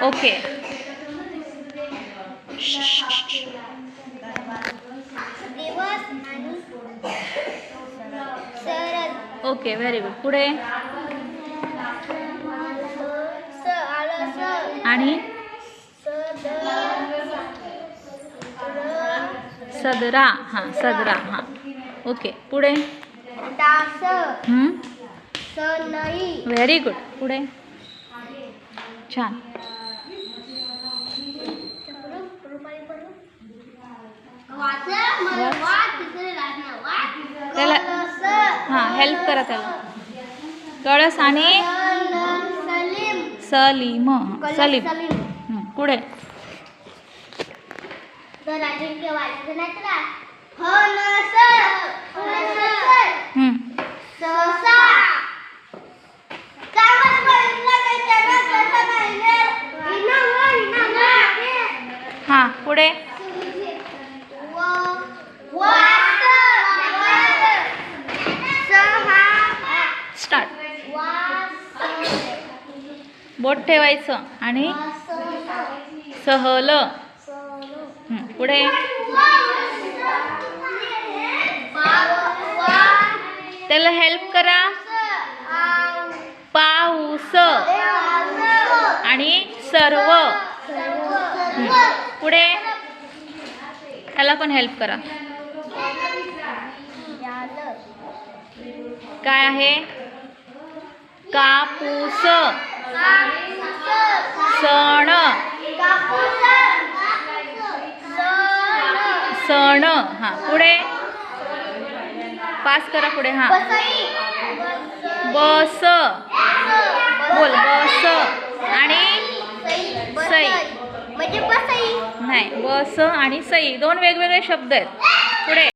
Okay. Okay, very good. पुढे आणि सदरा. हां, सदरा. हां, ओके. पुढे व्हेरी गुड. पुढे छान. त्याला हां हेल्प करा त्याला. कळस आणि सलीम. सलीम. पुढे हां पुढे स्टार्ट. बोट ठेवायचं आणि सहल. पुढे त्याला हेल्प करा. पाऊस आणि सर्व. पुढे त्याला पण हेल्प करा. काय आहे? कापूस. सण. सण. हां पुढे पास करा. पुढे हां बस. बोल बस आणि सई. नाही, बस आणि सई दोन वेगवेगळे शब्द आहेत. पुढे